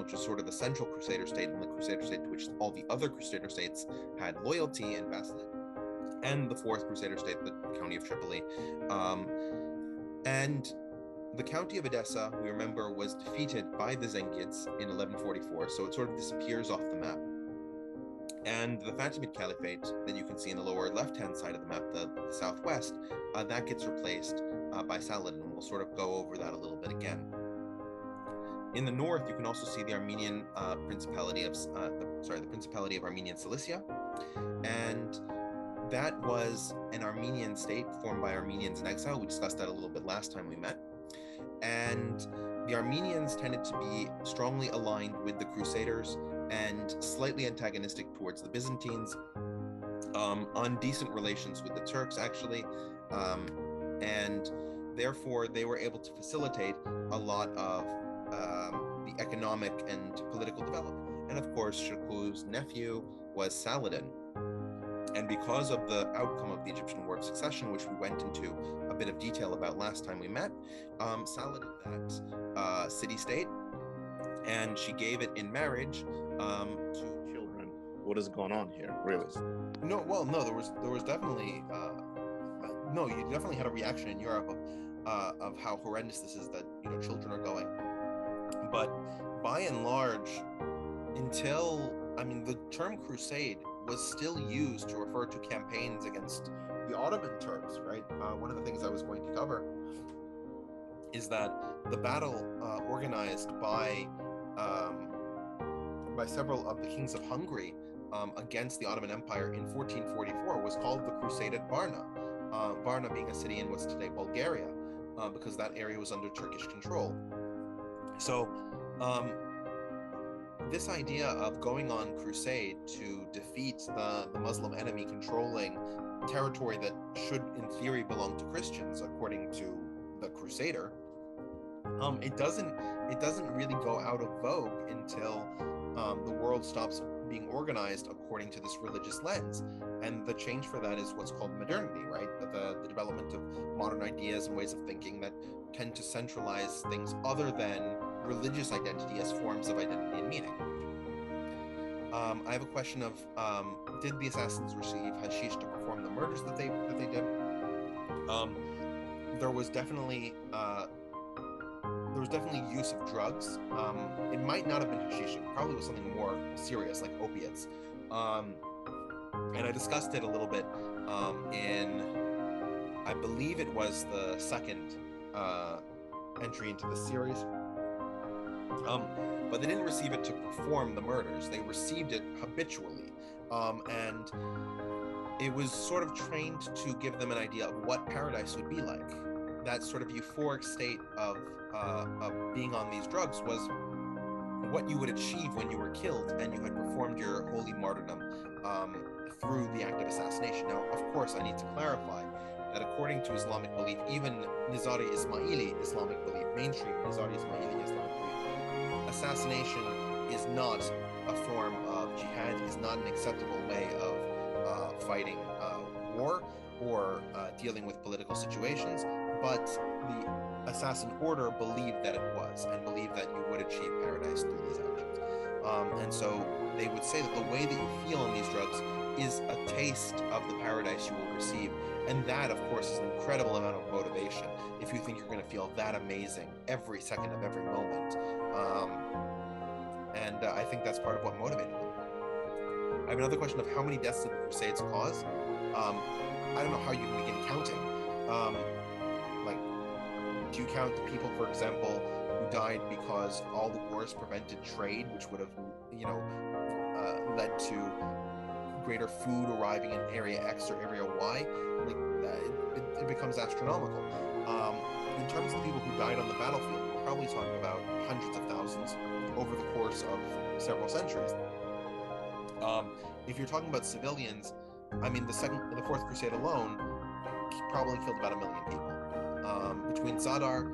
which was sort of the central Crusader state and the Crusader state to which all the other Crusader states had loyalty and vassalage, and the fourth Crusader state, the county of Tripoli. And the county of Edessa, we remember, was defeated by the Zengids in 1144, so it sort of disappears off the map. And the Fatimid Caliphate that you can see in the lower left-hand side of the map, the southwest, that gets replaced by Saladin, and we'll sort of go over that a little bit again. In the north, you can also see the Armenian Principality of, the Principality of Armenian Cilicia, and that was an Armenian state formed by Armenians in exile. We discussed that a little bit last time we met. And the Armenians tended to be strongly aligned with the Crusaders and slightly antagonistic towards the Byzantines, on decent relations with the Turks, actually. And therefore, they were able to facilitate a lot of the economic and political development. And of course, Shirkuh's nephew was Saladin. And because of the outcome of the Egyptian War of Succession, which we went into a bit of detail about last time we met, Saladin that city-state, and she gave it in marriage to children. What is going on here, really? No, well, no, there was definitely no, you definitely had a reaction in Europe of how horrendous this is that, you know, children are going. But by and large, the term crusade was still used to refer to campaigns against the Ottoman Turks, right? One of the things I was going to cover is that the battle organized by several of the kings of Hungary against the Ottoman Empire in 1444 was called the Crusade at Varna. Varna being a city in what's today Bulgaria, because that area was under Turkish control. So this idea of going on crusade to defeat the Muslim enemy controlling territory that should, in theory, belong to Christians, according to the Crusader, it doesn't really go out of vogue until the world stops being organized according to this religious lens. And the change for that is what's called modernity, right? The development of modern ideas and ways of thinking that tend to centralize things other than religious identity as forms of identity and meaning. I have a question of, did the assassins receive hashish to perform the murders that they did? There was definitely use of drugs. It might not have been hashish. It probably was something more serious, like opiates. And I discussed it a little bit in, I believe it was the second entry into the series. But they didn't receive it to perform the murders. They received it habitually. And it was sort of trained to give them an idea of what paradise would be like. That sort of euphoric state of being on these drugs was what you would achieve when you were killed and you had performed your holy martyrdom through the act of assassination. Now, of course, I need to clarify that according to Islamic belief, even Nizari Ismaili Islamic belief, mainstream Nizari Ismaili Islamic belief, assassination is not a form of jihad, is not an acceptable way of fighting war or dealing with political situations, but the assassin order believed that it was, and believed that you would achieve paradise through these actions. And so they would say that the way that you feel on these drugs is a taste of the paradise you will receive. And that, of course, is an incredible amount of motivation if you think you're going to feel that amazing every second of every moment. And I think that's part of what motivated them. I have another question of how many deaths did the Crusades cause? I don't know how you begin counting. Do you count the people, for example, who died because all the wars prevented trade, which would have, led to greater food arriving in area X or area Y? It becomes astronomical. In terms of people who died on the battlefield, we're probably talking about hundreds of thousands over the course of several centuries. If you're talking about civilians, the Fourth Crusade alone probably killed about 1 million people. Between Zadar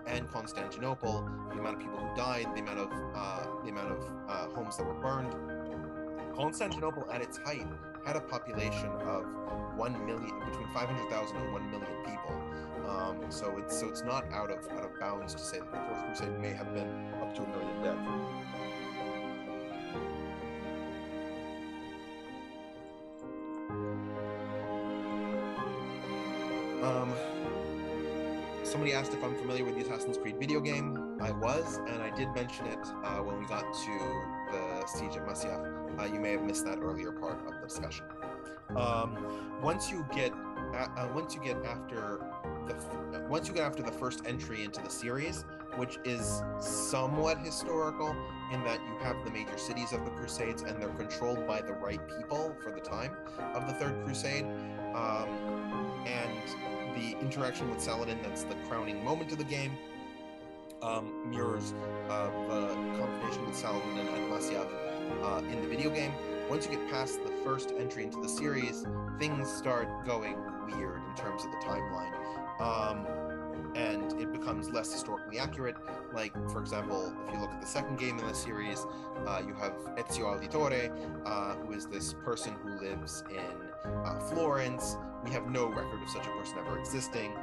and Constantinople, the amount of people who died, the amount of homes that were burned. Constantinople, at its height, had a population of 1 million, between 500,000 and 1 million people. So it's not out of bounds to say that the Fourth Crusade may have been up to 1 million dead. Um, Somebody asked if I'm familiar with the Assassin's Creed video game. I was, and I did mention it when we got to the Siege at Masyaf. You may have missed that earlier part of the discussion. Once you get after the first entry into the series, which is somewhat historical in that you have the major cities of the Crusades and they're controlled by the right people for the time of the Third Crusade, and the interaction with Saladin, that's the crowning moment of the game, mirrors the confrontation with Saladin and Masyaf in the video game. Once you get past the first entry into the series, things start going weird in terms of the timeline, and it becomes less historically accurate. Like, for example, if you look at the second game in the series, you have Ezio Auditore, who is this person who lives in Florence. We have no record of such a person ever existing.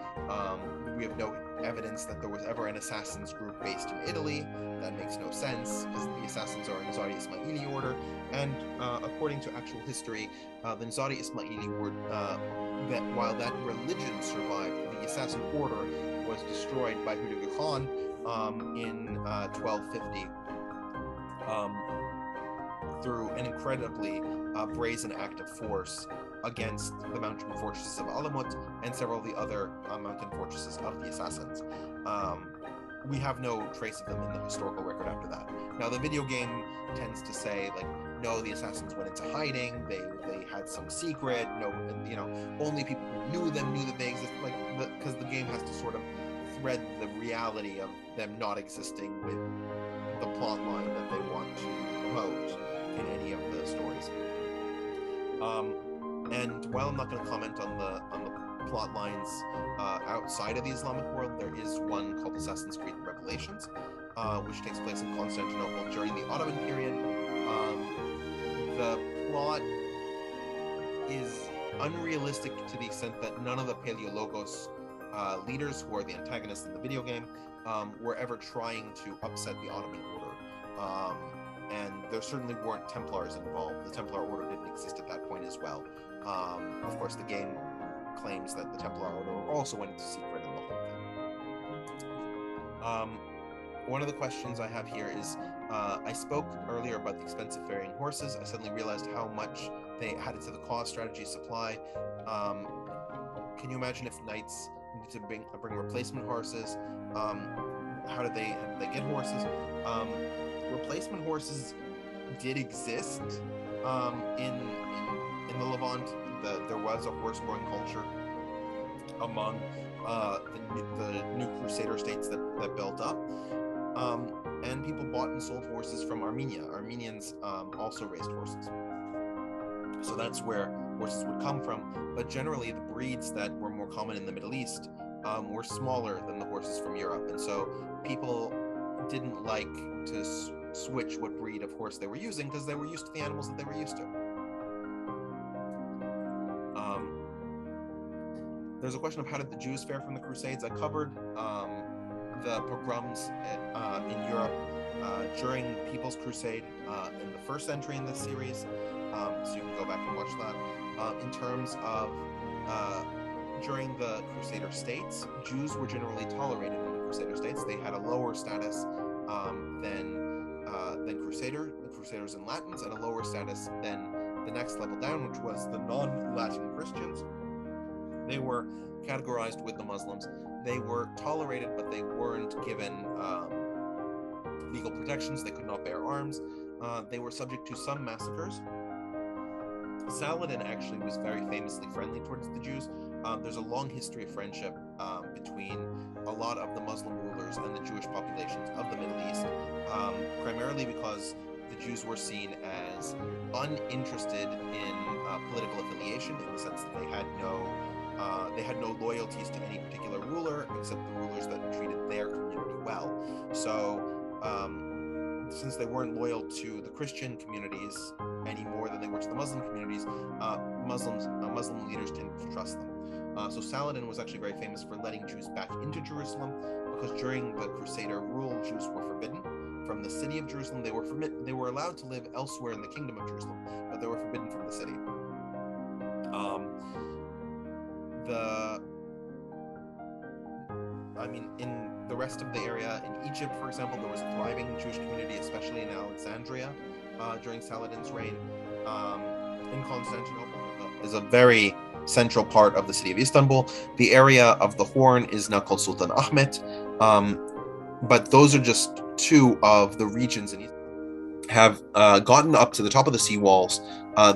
We have no evidence that there was ever an assassins group based in Italy. That makes no sense, because the assassins are an Nizari Ismaili order, and according to actual history, the Nizari Ismaili order, that while that religion survived, the assassin order was destroyed by Hüdagu Khan in 1250 through an incredibly brazen act of force against the mountain fortresses of Alamut and several of the other mountain fortresses of the assassins. We have no trace of them in the historical record after that. Now, the video game tends to say, like, no, the assassins went into hiding, they had some secret, no, only people who knew them knew that they existed, because the game has to sort of thread the reality of them not existing with the plot line that they want to promote in any of the stories. And while I'm not going to comment on the plot lines outside of the Islamic world, there is one called Assassin's Creed Revelations, which takes place in Constantinople during the Ottoman period. The plot is unrealistic to the extent that none of the Paleologos leaders, who are the antagonists in the video game, were ever trying to upset the Ottoman order. And there certainly weren't Templars involved. The Templar order didn't exist at that point as well. Of course, the game claims that the Templar order also went into secret in the whole thing. One of the questions I have here is, I spoke earlier about the expensive ferrying horses. I suddenly realized how much they added to the cost strategy supply. Can you imagine if knights needed to bring replacement horses? How did they get horses? Replacement horses did exist in the Levant. There was a horse-growing culture among the new Crusader states that built up, and people bought and sold horses from Armenia. Armenians also raised horses, so that's where horses would come from. But generally, the breeds that were more common in the Middle East were smaller than the horses from Europe, and so people didn't like to switch what breed of horse they were using because they were used to the animals that they were used to. There's a question of how did the Jews fare from the Crusades. I covered the pogroms in Europe during the People's Crusade in the first entry in this series, so you can go back and watch that. In terms of during the Crusader states, Jews were generally tolerated in the Crusader states. They had a lower status than Crusaders and Latins, and a lower status than the next level down, which was the non-Latin Christians. They were categorized with the Muslims. They were tolerated, but they weren't given legal protections. They could not bear arms. They were subject to some massacres. Saladin actually was very famously friendly towards the Jews. There's a long history of friendship between a lot of the Muslim rulers and the Jewish populations of the Middle East, primarily because the Jews were seen as uninterested in political affiliation, in the sense that they had no loyalties to any particular ruler except the rulers that treated their community well. So since they weren't loyal to the Christian communities any more than they were to the Muslim communities, Muslim leaders tended to trust them. So Saladin was actually very famous for letting Jews back into Jerusalem, because during the Crusader rule, Jews were forbidden from the city of Jerusalem. They were allowed to live elsewhere in the kingdom of Jerusalem, but they were forbidden from the city. mean, in the rest of the area, in Egypt, for example, there was a thriving Jewish community, especially in Alexandria during Saladin's reign. In Constantinople is a very central part of the city of Istanbul. The area of the Horn is now called Sultan Ahmet, but those are just two of the regions in Istanbul have gotten up to the top of the seawalls.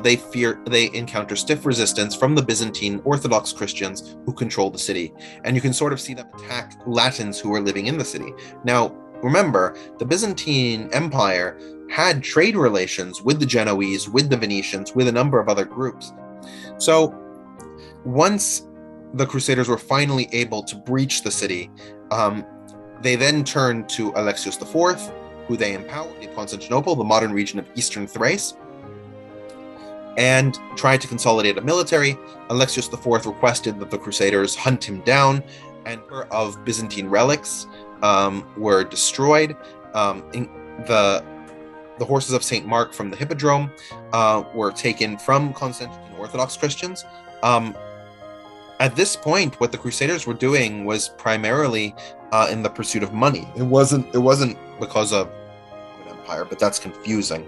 They encounter stiff resistance from the Byzantine Orthodox Christians who control the city, and you can sort of see them attack Latins who are living in the city. Now, remember, the Byzantine Empire had trade relations with the Genoese, with the Venetians, with a number of other groups. So once the Crusaders were finally able to breach the city, they then turned to Alexios IV, who they empowered in Constantinople, the modern region of eastern Thrace, and tried to consolidate a military. Alexios IV requested that the Crusaders hunt him down, and of Byzantine relics were destroyed. The horses of St. Mark from the Hippodrome were taken from Constantine Orthodox Christians. At this point, what the Crusaders were doing was primarily in the pursuit of money. It wasn't because of an empire, but that's confusing.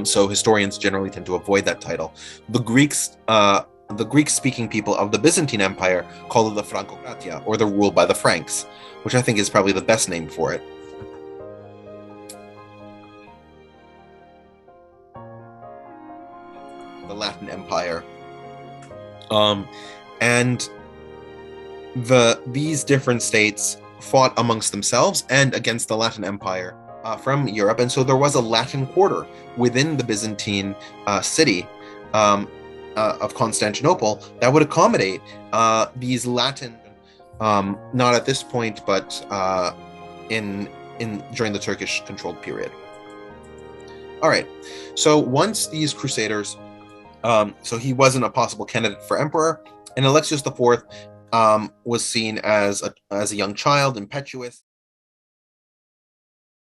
So historians generally tend to avoid that title. The Greek-speaking people of the Byzantine Empire call it the Francokratia, or the rule by the Franks, which I think is probably the best name for it. The Latin Empire. And these different states fought amongst themselves and against the Latin Empire from Europe, and so there was a Latin quarter within the Byzantine city of Constantinople that would accommodate these Latin, not at this point, but in during the Turkish-controlled period. All right, so once these Crusaders, so he wasn't a possible candidate for emperor, and Alexios IV was seen as a young child, impetuous.